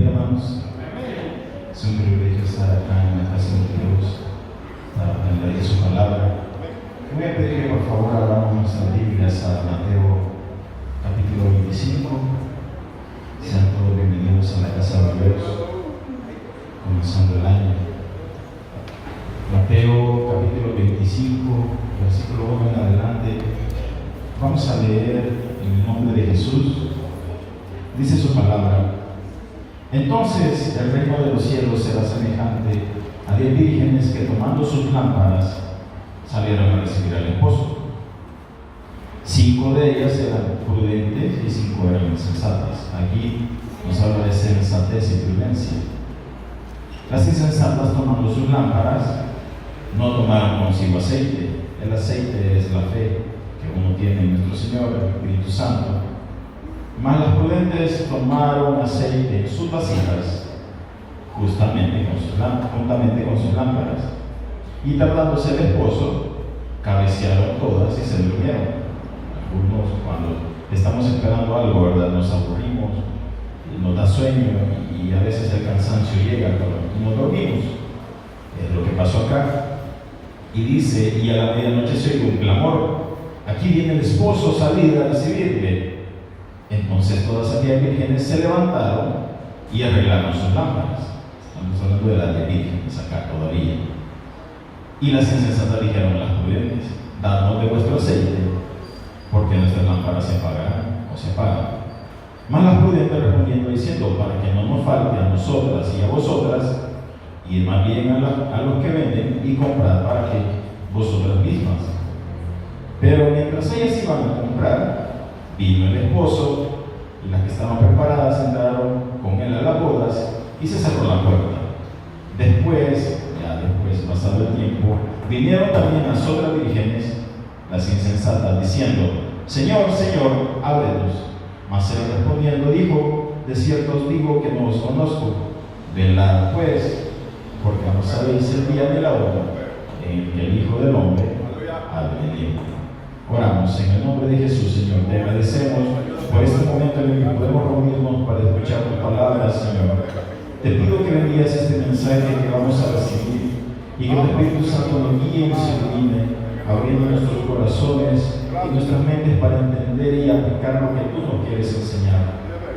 Hermanos, es un privilegio estar acá en la casa de Dios para aprender de su palabra. Voy a pedir que por favor abramos nuestras Biblias a Mateo capítulo 25. Sean todos bienvenidos a la casa de Dios, comenzando el año. Mateo capítulo 25, versículo 1 en adelante. Vamos a leer en el nombre de Jesús. Dice su palabra: entonces el reino de los cielos será semejante a 10 vírgenes que, tomando sus lámparas, salieron a recibir al esposo. 5 de ellas eran prudentes y 5 eran insensatas. Aquí nos habla de sensatez y prudencia. Las insensatas, tomando sus lámparas, no tomaron consigo aceite. El aceite es la fe que uno tiene en nuestro Señor, el Espíritu Santo. Mas las prudentes tomaron aceite en sus vasijas, juntamente con sus lámparas. Y tardándose el esposo, cabecearon todas y se durmieron. Algunos, cuando estamos esperando algo, ¿verdad?, nos aburrimos, nos da sueño y a veces el cansancio llega y nos dormimos. Es lo que pasó acá. Y dice: y a la medianoche se oyó un clamor: aquí viene el esposo, salid a recibirle. Entonces todas aquellas vírgenes se levantaron y arreglaron sus lámparas. Estamos hablando de las de vírgenes acá todavía. Y las insensatas dijeron a las prudentes: dadnos de vuestro aceite, porque nuestras lámparas se apagarán o se apagan. Mas las prudentes respondiendo diciendo: para que no nos falte a nosotras y a vosotras, y más bien a los que venden y comprad para que vosotras mismas. Pero mientras ellas iban a comprar, vino el esposo, y las que estaban preparadas entraron con él a las bodas, y se cerró la puerta. Después, pasado el tiempo, vinieron también las otras vírgenes, las insensatas, diciendo: Señor, Señor, ábrenos. Mas él respondiendo dijo: de cierto os digo que no os conozco. Velad pues, porque no sabéis el día ni la hora en que el Hijo del Hombre ha de venir. Oramos. En el nombre de Jesús, Señor, te agradecemos por este momento en el que podemos reunirnos para escuchar tus palabras, Señor. Te pido que bendigas este mensaje que vamos a recibir y que el Espíritu Santo nos guíe y nos ilumine, abriendo nuestros corazones y nuestras mentes para entender y aplicar lo que tú nos quieres enseñar.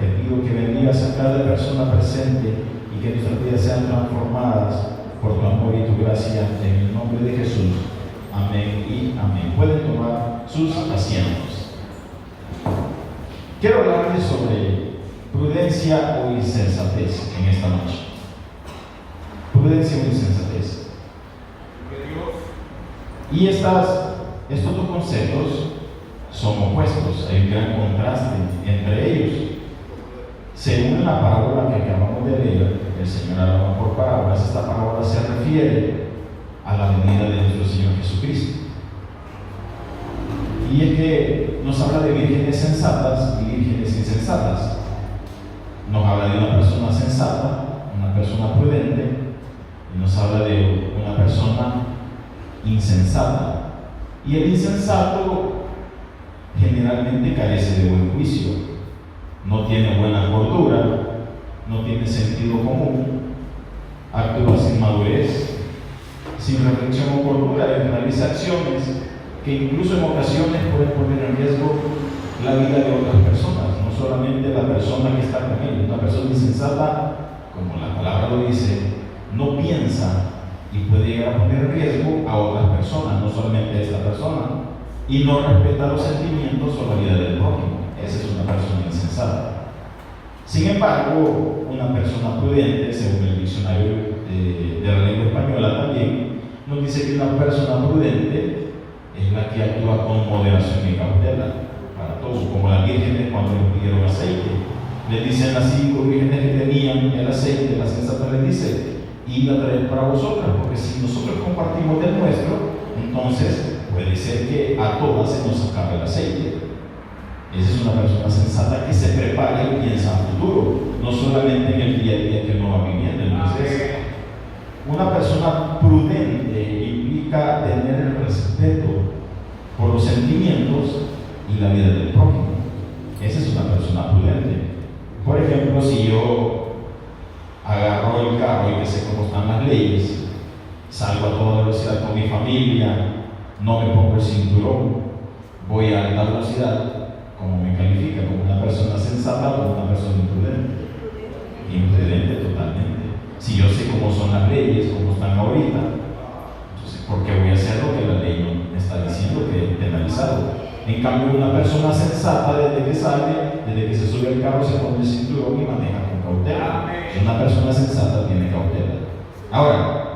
Te pido que bendigas a cada persona presente y que nuestras vidas sean transformadas por tu amor y tu gracia, en el nombre de Jesús. Amén y amén. Pueden tomar sus asientos. Quiero hablarles sobre prudencia o insensatez en esta noche. Prudencia o insensatez. Y estos dos conceptos son opuestos. Hay un gran contraste entre ellos. Según la parábola que acabamos de leer, el Señor hablaba por parábolas. Esta parábola se refiere a la venida de nuestro Señor Jesucristo. Y es que nos habla de vírgenes sensatas y vírgenes insensatas. Nos habla de una persona sensata, una persona prudente, y nos habla de una persona insensata. Y el insensato generalmente carece de buen juicio, no tiene buena cordura, no tiene sentido común, actúa sin madurez, sin reflexión o cordura, y realiza acciones que incluso en ocasiones pueden poner en riesgo la vida de otras personas, no solamente la persona que está con él. Una persona insensata, como la palabra lo dice, no piensa y puede llegar a poner en riesgo a otras personas, no solamente a esta persona, y no respeta los sentimientos o la vida del prójimo. Esa es una persona insensata. Sin embargo, una persona prudente, según el diccionario de la lengua española también, nos dice que una persona prudente es la que actúa con moderación y cautela para todos, como las vírgenes cuando les pidieron aceite. Les dicen las 5 vírgenes que tenían el aceite, las sensatas les dice: id a traer para vosotras, porque si nosotros compartimos del nuestro, entonces puede ser que a todas se nos acabe el aceite. Esa es una persona sensata que se prepara y piensa a futuro, no solamente en el día a día que uno va viviendo. Entonces, una persona prudente implica tener el respeto por los sentimientos y la vida del prójimo. Esa es una persona prudente. Por ejemplo, si yo agarro el carro y que sé cómo están las leyes, salgo a toda velocidad con mi familia, no me pongo el cinturón, voy a alta velocidad, ¿cómo me califica? ¿Como una persona sensata o como una persona imprudente? Imprudente totalmente. Si yo sé cómo son las leyes, cómo están ahorita, entonces ¿por qué voy a hacer lo que la ley no me está diciendo que es penalizado? En cambio, una persona sensata, desde que sale, desde que se sube al carro, se pone el cinturón y maneja con cautela. Una persona sensata tiene cautela. Ahora,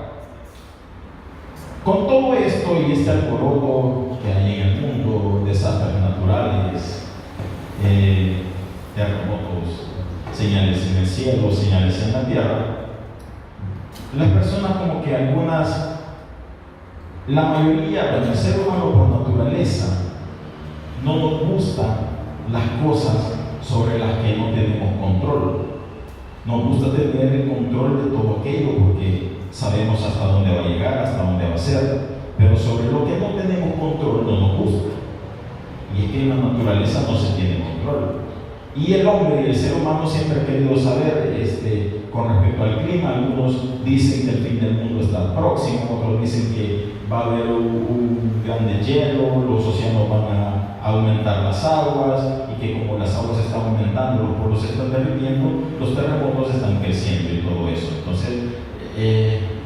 con todo esto y este alboroto que hay en el mundo, desastres naturales, terremotos, señales en el cielo, señales en la tierra, las personas como que algunas, la mayoría, bueno, el ser humano por naturaleza, no nos gustan las cosas sobre las que no tenemos control. Nos gusta tener el control de todo aquello porque sabemos hasta dónde va a llegar, hasta dónde va a ser, pero sobre lo que no tenemos control no nos gusta. Y es que en la naturaleza no se tiene control. Y el hombre y el ser humano siempre ha querido saber con respecto al clima. Algunos dicen que el fin del mundo está próximo, otros dicen que va a haber un gran deshielo, los océanos van a aumentar las aguas y que como las aguas están aumentando, los polos se están derritiendo, los terremotos están creciendo y todo eso. Entonces,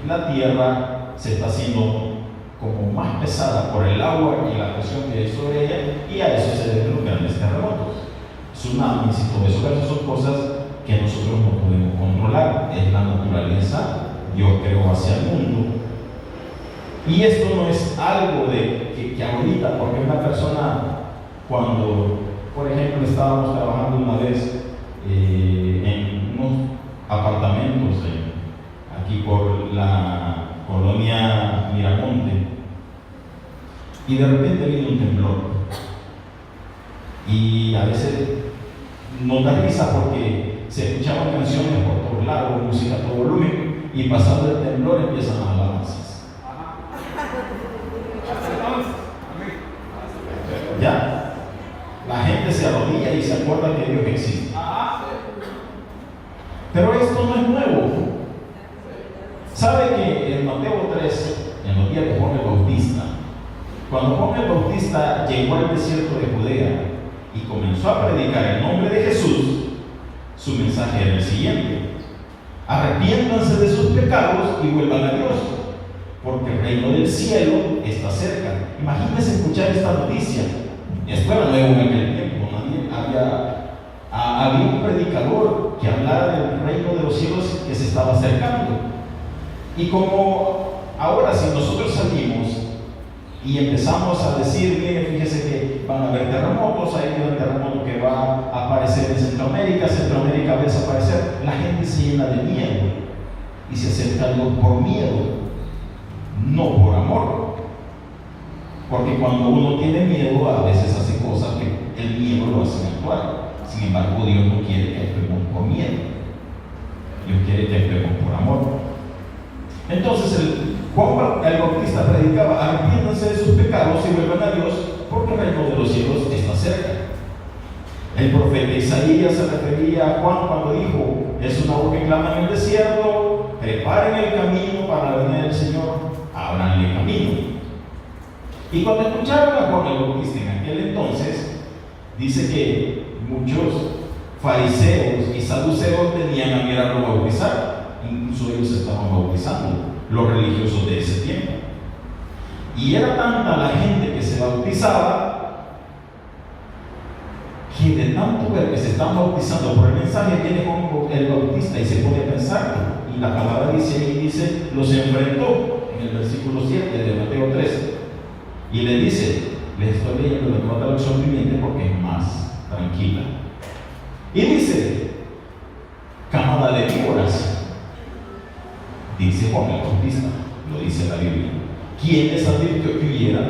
la tierra se está haciendo como más pesada por el agua y la presión que hay sobre ella, y a eso se deben los grandes terremotos, tsunamis y todo eso. Pero esas son cosas que nosotros no podemos controlar, es la naturaleza, Dios creó hacia el mundo. Y esto no es algo que ahorita, porque una persona, cuando, por ejemplo, estábamos trabajando una vez en unos apartamentos aquí por la colonia Miramonte, y de repente vino un temblor. Y a veces nos da risa porque se escuchaban canciones por todos lados, música a todo volumen, y pasando el temblor empiezan las alabanzas. Ya, la gente se arrodilla y se acuerda que Dios existe. Pero esto no es nuevo. ¿Sabe que en Mateo 3, en los días de Juan el Bautista, cuando Juan el Bautista llegó al desierto de Judea y comenzó a predicar el nombre de Jesús, su mensaje era el siguiente: arrepiéntanse de sus pecados y vuelvan a Dios, porque el reino del cielo está cerca. Imagínense escuchar esta noticia. Esto era nuevo en aquel tiempo. Había un predicador que hablara del reino de los cielos que se estaba acercando. Y como ahora, si nosotros salimos y empezamos a decir, miren, fíjese que van a haber terremotos, hay un terremoto que va a aparecer en Centroamérica va a desaparecer, la gente se llena de miedo y se acerca a Dios por miedo, no por amor. Porque cuando uno tiene miedo, a veces hace cosas que el miedo lo hace actuar. Sin embargo, Dios no quiere que actuemos por miedo, Dios quiere que actuemos por amor. Entonces Juan el Bautista predicaba: arrepiéntanse de sus pecados y vuelvan a Dios, porque el reino de los cielos está cerca. El profeta Isaías se refería a Juan cuando dijo: es una voz que clama en el desierto, preparen el camino para la venida del Señor, ábranle camino. Y cuando escucharon a Juan el Bautista en aquel entonces, dice que muchos fariseos y saduceos tenían a mirarlo bautizar. Incluso ellos estaban bautizando, los religiosos de ese tiempo. Y era tanta la gente que se bautizaba, que de tanto ver que se están bautizando por el mensaje, viene Juan el Bautista y se pone a pensar. Y la palabra dice, los enfrentó en el versículo 7 de Mateo 13. Y le dice, les estoy leyendo la nueva traducción viviente porque es más tranquila. Y dice, camada de víboras, dice Juan el Bautista, lo dice la Biblia, ¿quién les advirtió que huyeran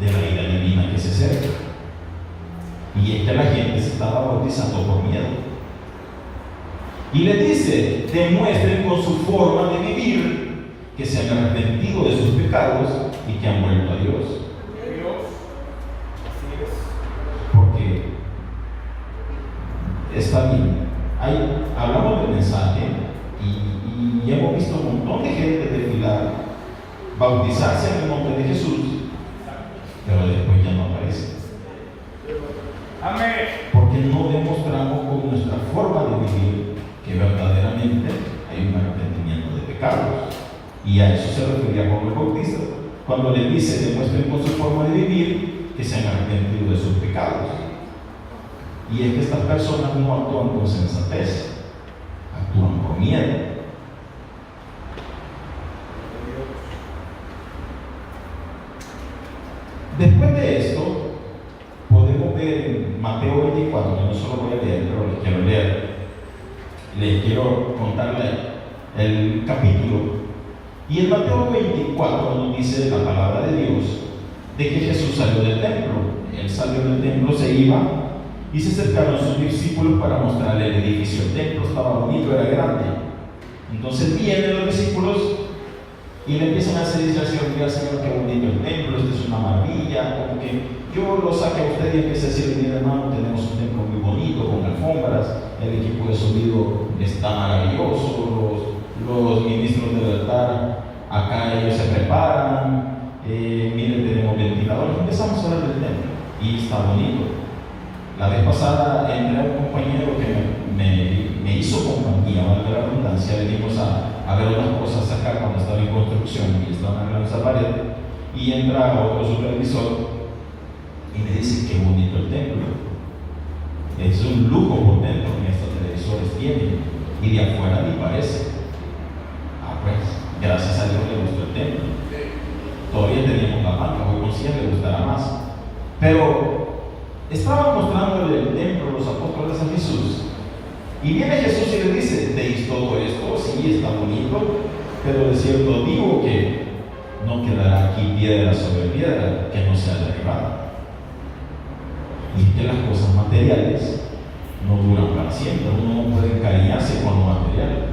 de la ira divina que se acerca? Y es que la gente se estaba bautizando por miedo. Y le dice, demuestren con su forma de vivir que se han arrepentido de sus pecados y que han vuelto a Dios. eso se refería Juan el Bautista, cuando le dice, demuestren con su forma de vivir que se han arrepentido de sus pecados. Y es que estas personas no actúan con sensatez, actúan por miedo. Después de esto, podemos ver en Mateo 24, que no solo voy a leer, pero les quiero leer. Les quiero contarle el capítulo. Y en Mateo 24 nos dice la palabra de Dios de que Jesús salió del templo. Él salió del templo, se iba y se acercaron sus discípulos para mostrarle el edificio. El templo estaba bonito, era grande. Entonces vienen los discípulos y le empiezan a hacer decir al Señor, qué bonito el templo, esto es una maravilla, como que yo lo saque a usted y empiece a decirle, mira hermano, tenemos un templo muy bonito, con alfombras, el equipo de sonido está maravilloso, los ministros del altar, acá ellos se preparan, miren, tenemos ventiladores, empezamos a hablar del templo y está bonito. La vez pasada entré a un compañero que me hizo compañía, valga la redundancia, venimos a ver unas cosas acá cuando estaba en construcción y estaban arreglando esa pared, y entra otro supervisor y me dice, qué bonito el templo, es un lujo por dentro que estos televisores tienen, y de afuera ni parece. Pues, gracias a Dios le gustó el templo. Todavía teníamos la banca, hoy con 100 le gustará más. Pero estaban mostrándole el templo los apóstoles a Jesús. Y viene Jesús y le dice, ¿veis todo esto? Sí, está bonito, pero de cierto digo que no quedará aquí piedra sobre piedra que no sea derribada. Y es que las cosas materiales no duran para siempre. Uno no puede encariñarse con lo material.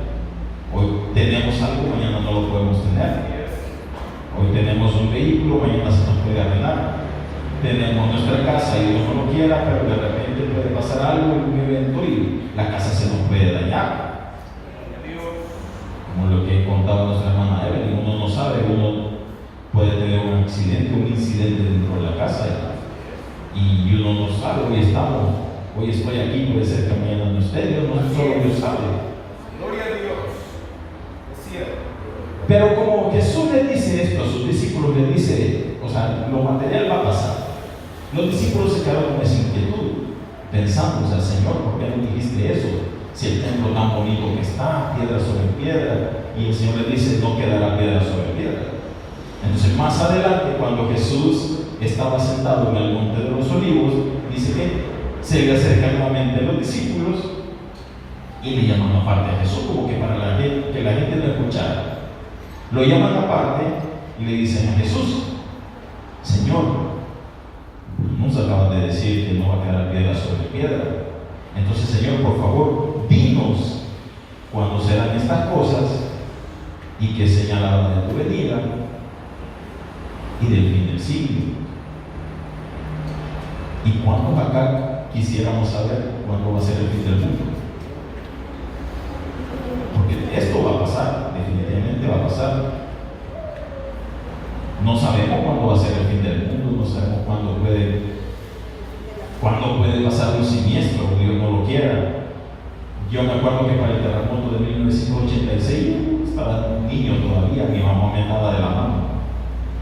Hoy tenemos algo, mañana no lo podemos tener. Hoy tenemos un vehículo, mañana se nos puede arreglar. Tenemos nuestra casa y Dios no lo quiera, pero de repente puede pasar algo, un evento y la casa se nos puede dañar. Como lo que contaba nuestra hermana Evelyn, uno no sabe, uno puede tener un accidente, un incidente dentro de la casa y uno no sabe, hoy estoy aquí, puede ser que mañana no esté, Dios no solo Dios sabe. Gloria a Dios. Es cierto. Pero como Jesús le dice esto a sus discípulos, le dice, o sea, lo material va a pasar. Los discípulos se quedaron con esa inquietud, pensando, o sea, Señor, ¿por qué no dijiste eso? Si el templo tan bonito que está, piedra sobre piedra, y el Señor le dice, no quedará piedra sobre piedra. Entonces, más adelante, cuando Jesús estaba sentado en el monte de los olivos, dice que se le acercan nuevamente los discípulos y le llaman aparte a Jesús, como que para que la gente lo escuchara. Lo llaman aparte y le dicen a Jesús, Señor, nos acabas de decir que no va a quedar piedra sobre piedra. Entonces, Señor, por favor, dinos cuándo serán estas cosas y qué señal de tu venida y del fin del siglo. ¿Y cuándo acá quisiéramos saber cuándo va a ser el fin del mundo? Porque esto va a pasar, definitivamente va a pasar. No sabemos cuándo va a ser el fin del mundo, no sabemos cuándo puede pasar un siniestro, Dios no lo quiera. Yo me acuerdo que para el terremoto de 1986 estaba un niño todavía, mi mamá me daba de la mano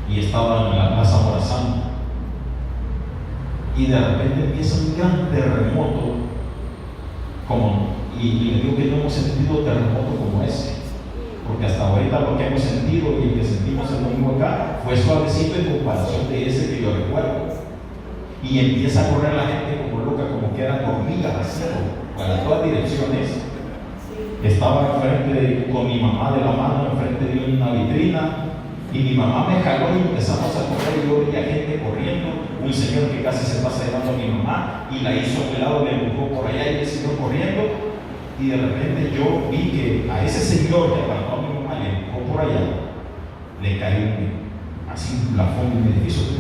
y estaba en la Plaza Morazán. Y de repente empieza un gran terremoto, y le digo que no hemos sentido terremoto como ese, porque hasta ahorita lo que hemos sentido y el que sentimos el domingo acá fue suavecito en comparación de ese que yo recuerdo. Y empieza a correr la gente como loca, como que eran hormigas haciendo para todas direcciones. Estaba enfrente con mi mamá de la mano, enfrente de una vitrina, y mi mamá me jaló y empezamos a correr. Y yo veía gente corriendo, un señor que casi se pasa llevando a mi mamá y la hizo a un lado, me empujó por allá y él siguió corriendo. Y de repente yo vi que a ese señor que apartó a mi mamá y le empujó por allá, le cayó así un plafón de un edificio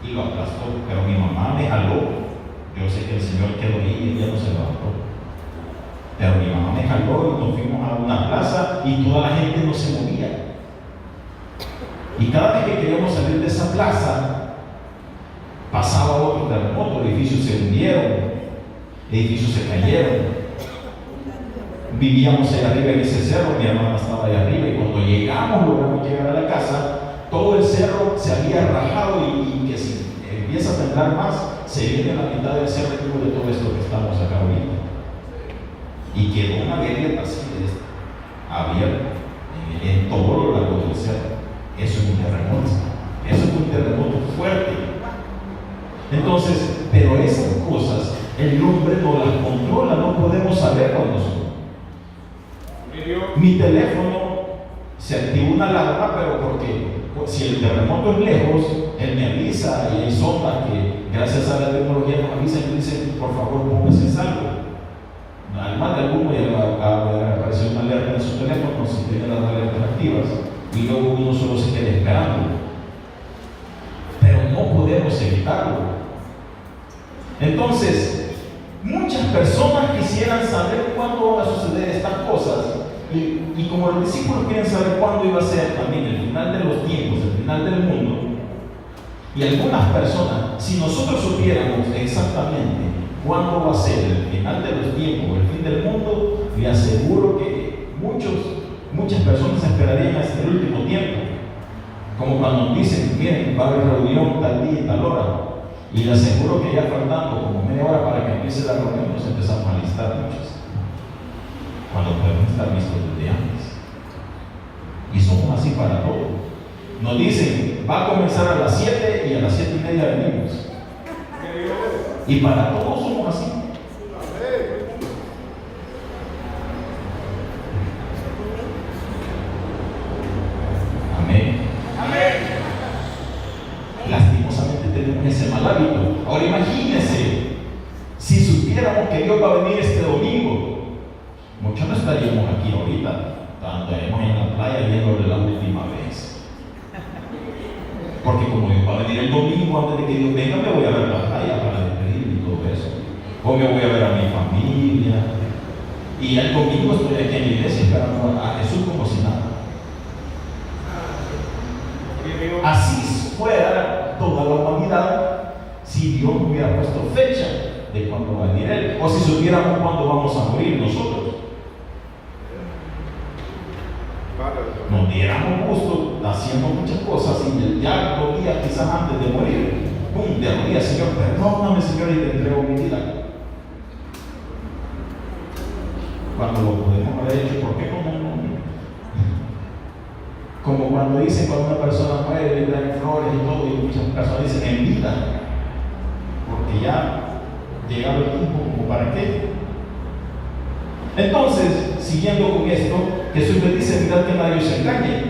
y lo aplastó. Pero mi mamá me jaló. Yo sé que el Señor quedó ahí y ella no se levantó. Pero mi mamá me jaló y nos fuimos a una plaza y toda la gente no se movía. Y cada vez que queríamos salir de esa plaza, pasaba otro terremoto, edificios se hundieron, edificios se cayeron. vivíamos ahí arriba en ese cerro, mi hermana estaba ahí arriba, y cuando logramos llegar a la casa, todo el cerro se había rajado y que si empieza a temblar más, se viene la mitad del cerro de todo esto que estamos acá ahorita. Y quedó una grieta así abierta en todo lo largo del cerro. Eso es un terremoto. Eso es un terremoto fuerte. Entonces, pero esas cosas el hombre no las controla, no podemos saber cuándo son. Mi teléfono se activa una alarma, pero porque si el terremoto es lejos, él me avisa, y hay sondas que gracias a la tecnología nos avisan y dicen, por favor, póngase en salvo. Al más de alguno ya va a aparecer una alerta en su teléfono si tiene las alertas activas, y luego uno solo se queda esperando. Pero no podemos evitarlo. Entonces, muchas personas quisieran saber cuándo van a suceder estas cosas, y como los discípulos quieren saber cuándo iba a ser también el final de los tiempos, el final del mundo, y algunas personas, si nosotros supiéramos exactamente cuándo va a ser el final de los tiempos, el fin del mundo, le aseguro que muchas personas esperarían hasta el último tiempo. Como cuando nos dicen, miren, va a haber reunión tal día y tal hora, y le aseguro que ya faltando como media hora para que empiece la reunión, nos empezamos a listar muchos, cuando podemos estar listos desde antes. Y somos así para todo. Nos dicen, va a comenzar a las 7 y a las 7:30 venimos. Y para todos somos así. Amén. Amén. Lastimosamente tenemos ese mal hábito. Ahora imagínense, si supiéramos que Dios va a venir este domingo, muchos no estaríamos aquí ahorita, estaríamos en la playa viéndole la última vez. Porque como Dios va a venir el domingo, antes de que Dios venga, me voy a ver la playa para despedirme y todo eso. O me voy a ver a mi familia. Y el domingo estoy aquí en la iglesia esperando a Jesús como si nada. Así fuera toda la humanidad si Dios no hubiera puesto fecha de cuándo va a venir Él, o si supiéramos cuándo vamos a morir nosotros. Nos diéramos gusto haciendo muchas cosas y ya 2 días quizás antes de morir, ¡pum!, de rodillas, Señor, perdóname, Señor, y te entrego mi vida. Cuando lo podemos haber hecho, ¿por qué como cuando dicen cuando una persona muere, le traen flores y todo, y muchas personas dicen en vida, porque ya llegado el tiempo, como para qué. Entonces, siguiendo con esto, Jesús les dice, mirad que nadie os engañe.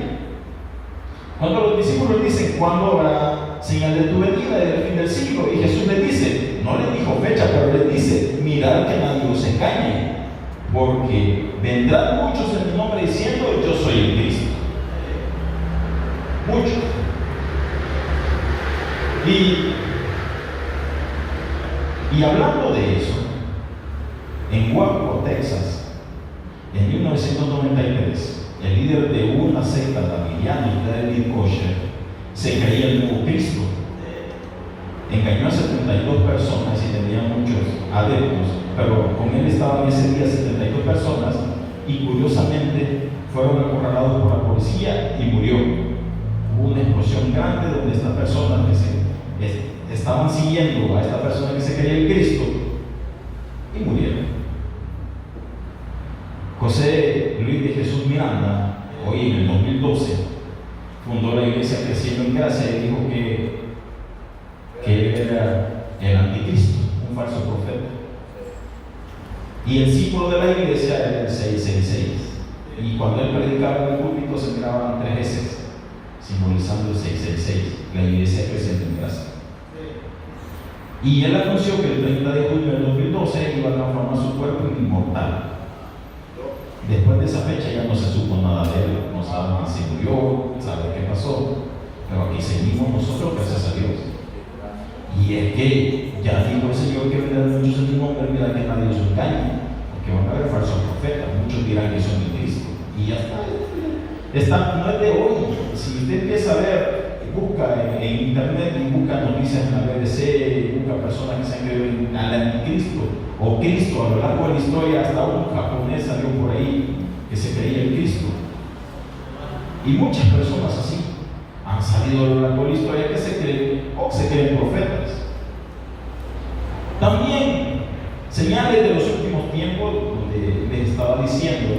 Cuando los discípulos dicen, ¿cuándo habrá señal de tu venida y del fin del siglo? Y Jesús les dice, no les dijo fecha, pero les dice, mirad que nadie os engañe, porque vendrán muchos en mi nombre diciendo, yo soy el Cristo. Muchos. Y hablando de eso, en Waco, Texas, en 1993, el líder de una secta davidiana, David Kosher, se creía el nuevo Cristo. Engañó a 72 personas y tenía muchos adeptos, pero con él estaban ese día 72 personas y curiosamente fueron acorralados por la policía y murió. Hubo una explosión grande donde estas personas que estaban siguiendo a esta persona que se creía el Cristo y murieron. José Luis de Jesús Miranda, hoy en el 2012, fundó la iglesia Creciendo en Gracia y dijo que él era el anticristo, un falso profeta. Y el símbolo de la iglesia era el 666. Y cuando él predicaba en el púlpito se miraban 3 S, simbolizando el 666, la iglesia Creciendo en Gracia. Y él anunció que el 30 de junio del 2012 iba a transformar su cuerpo en inmortal. Después de esa fecha ya no se supo nada de él, no saben si murió, sabe qué pasó, pero aquí seguimos nosotros, gracias a Dios. Y es que ya dijo el Señor que vendrán muchos en mi nombre, mira que nadie los engañe, porque van a haber falsos profetas, muchos dirán que son de Cristo, y ya está. No es de hoy. Si usted empieza a ver busca en internet y busca noticias en la BBC, busca personas que se han creído al anticristo o Cristo. A lo largo de la historia, hasta un japonés salió por ahí que se creía el Cristo. Y muchas personas así han salido a lo largo de la historia que se creen profetas. También señales de los últimos tiempos, donde les estaba diciendo,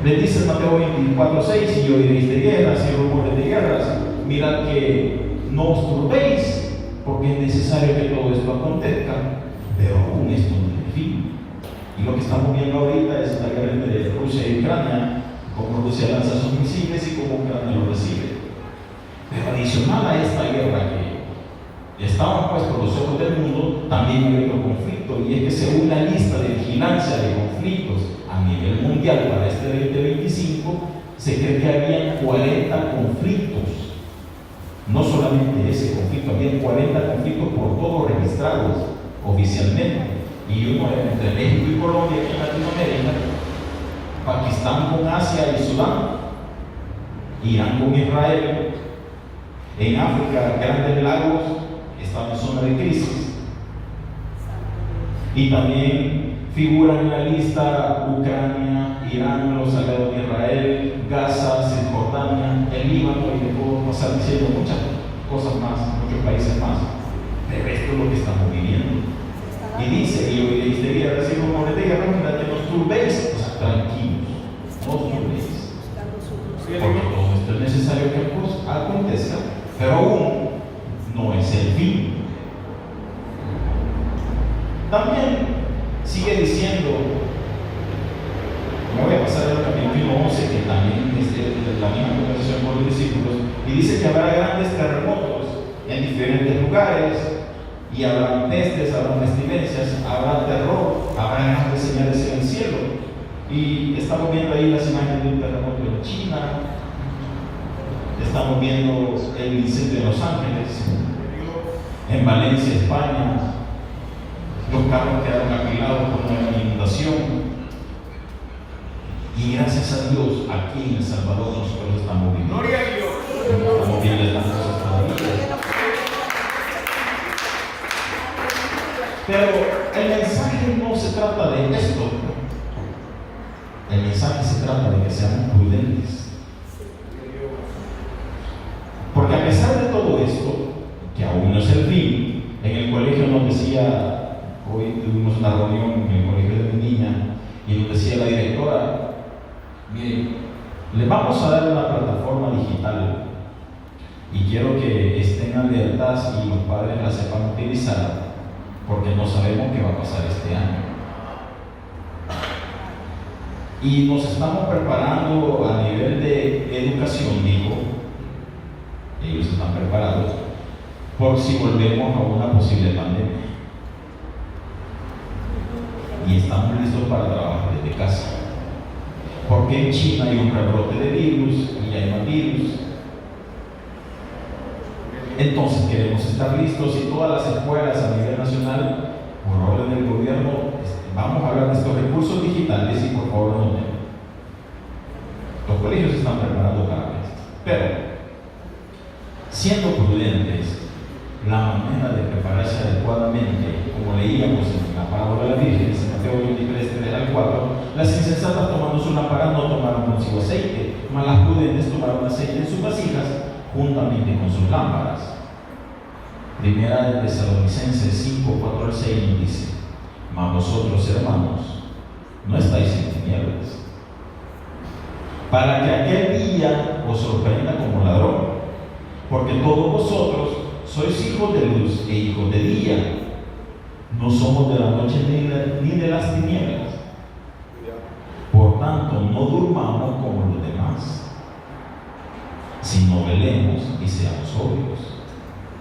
les dice Mateo 24:6: y oiréis de guerras y rumores de guerras, mirad que no os turbéis, porque es necesario que todo esto acontezca, pero aún esto no es el fin. Y lo que estamos viendo ahorita es la guerra entre Rusia y Ucrania, cómo Rusia lanza sus misiles y cómo Ucrania lo recibe. Pero adicional a esta guerra que estaban puestos los ojos del mundo, también hay otro conflicto, y es que según la lista de vigilancia de conflictos a nivel mundial para este 2025, se cree que había 40 conflictos. No solamente ese conflicto, había 40 conflictos por todos registrados oficialmente. Y uno entre México y Colombia, aquí en Latinoamérica, Pakistán con Asia y Sudán, Irán con Israel, en África, Grandes Lagos están en zona de crisis. Y también figuran en la lista Ucrania, Irán, los aliados de Israel, Gaza, Cisjordania, el Líbano, y le puedo pasar diciendo muchas cosas más, muchos países más. Pero esto es lo que estamos viviendo. Y dice: y oiréis de guerras y rumores de guerra, que nos turbéis. O sea, tranquilos, no os turbéis, porque todo esto es necesario que acontezca, pero aún no es el fin. También sigue diciendo, me voy a pasar al capítulo 11, que también es la misma conversación con los discípulos, y dice que habrá grandes terremotos en diferentes lugares, y habrá pestes, habrá pestilencias, habrá terror, habrá grandes señales en el cielo. Y estamos viendo ahí las imágenes de un terremoto en China, estamos viendo el incendio en Los Ángeles, en Valencia, España, los carros quedaron apilados por una inundación. Y gracias a Dios, aquí en El Salvador nosotros estamos viendo. Gloria a Dios. Estamos viendo estas cosas todavía. Pero el mensaje no se trata de esto. El mensaje se trata de que seamos prudentes. Porque a pesar de todo esto, que aún no es el fin, en el colegio nos decía, hoy tuvimos una reunión en el colegio de mi niña, y nos decía la directora: miren, les vamos a dar una plataforma digital y quiero que estén alertas y los padres la sepan utilizar, porque no sabemos qué va a pasar este año. Y nos estamos preparando a nivel de educación, digo, ellos están preparados por si volvemos a una posible pandemia. Y estamos listos para trabajar desde casa. Porque en China hay un rebrote de virus y hay más virus. Entonces queremos estar listos, y todas las escuelas a nivel nacional, por orden del gobierno, vamos a hablar de estos recursos digitales y por favor no temen. Los colegios se están preparando para esto. Pero, siendo prudentes, la manera de prepararse adecuadamente, como leíamos en la parábola de la Virgen, en Mateo 23, 3 al 4, las insensatas tomando su lámpara no tomaron consigo aceite, mas las prudentes tomaron aceite en sus vasijas juntamente con sus lámparas. Primera de Tesalonicenses 5, 4 al 6 nos dice: mas vosotros, hermanos, no estáis en tinieblas, para que aquel día os sorprenda como ladrón, porque todos vosotros sois hijos de luz e hijos de día, no somos de la noche ni de las tinieblas. Por tanto, no durmamos como los demás, sino velemos y seamos sobrios.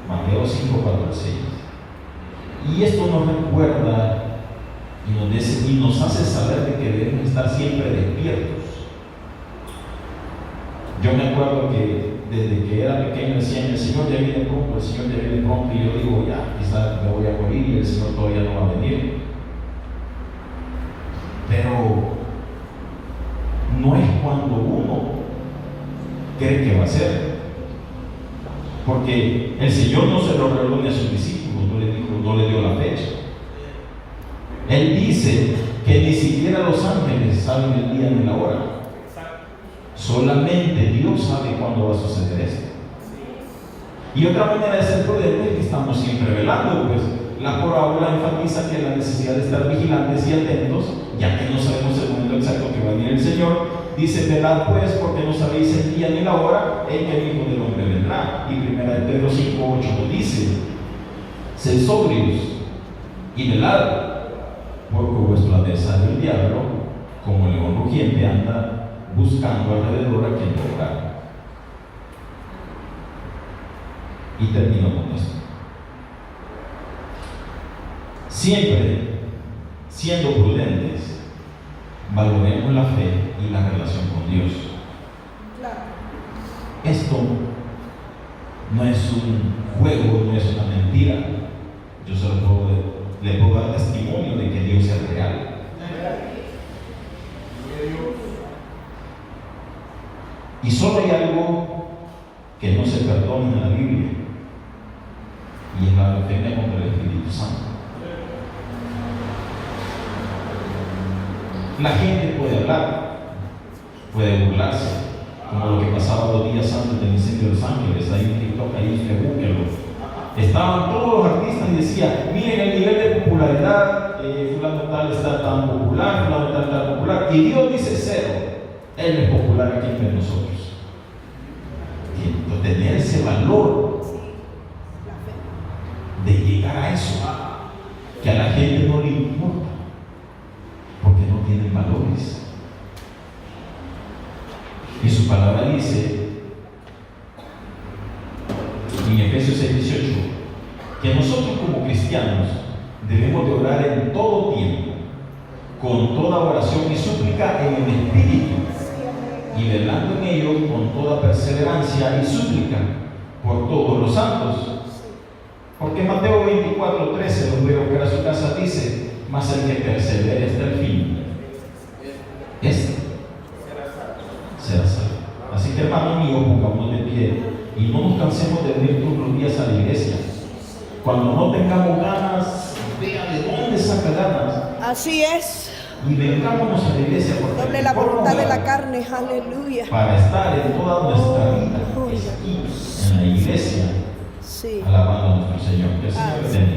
Mateo 5, 4 al 6. Y esto nos recuerda y nos hace saber de que debemos estar siempre despiertos. Yo me acuerdo que desde que era pequeño decían: el Señor ya viene pronto, el Señor ya viene pronto, y yo digo: ya, quizás me voy a morir y el Señor todavía no va a venir. Pero no es cuando uno cree que va a ser, Porque el Señor no se lo reveló ni a sus discípulos, no le dio la fecha. Él dice que ni siquiera los ángeles saben el día ni la hora. Solamente Dios sabe cuándo va a suceder esto. Y otra manera de ser prudente es que estamos siempre velando, pues la parábola enfatiza que la necesidad de estar vigilantes y atentos, ya que no sabemos el momento exacto que va a venir el Señor. Dice: velad pues, porque no sabéis el día ni la hora en que el Hijo del Hombre vendrá. Y 1 Pedro 5:8 nos dice: sed sobrios y velad, porque vuestro adversario el diablo, como león rugiente, anda buscando alrededor a quien devorar. Y termino con esto. Siempre, siendo prudentes, valoremos la fe y la relación con Dios. Esto no es un juego, no es una mentira. Yo le puedo dar testimonio de que Dios es real. Y solo hay algo que no se perdona en la Biblia, y es la blasfemia contra el Espíritu Santo. La gente puede hablar, puede burlarse, como lo que pasaba 2 días antes del incendio de Los Ángeles. Ahí en TikTok, ahí búsquenlo. Estaban todos los artistas y decían: miren el nivel de popularidad, fulano tal está tan popular, fulano tal tan popular. Y Dios dice 0. Él es popular aquí entre nosotros. Y tener ese valor de llegar a eso, que a la gente no le importa, porque no tienen valores. Y su palabra dice en Efesios 6:18 que nosotros como cristianos debemos de orar en todo tiempo, con toda oración y súplica en el Espíritu, y velando en ello con toda perseverancia y súplica por todos los santos. Porque Mateo 24:13, los voy a buscar a su casa, dice: mas el que persevere hasta el fin, este será salvo. Así que, hermano mío, pongámonos de pie y no nos cansemos de venir todos los días a la iglesia. Cuando no tengamos ganas, vea de dónde saca ganas. Así es. Y vengámonos a la iglesia, porque doble la voluntad de la carne, aleluya. Para estar en toda nuestra vida, es aquí, en la iglesia, sí, alabando a nuestro Señor. Que el Señor bendiga.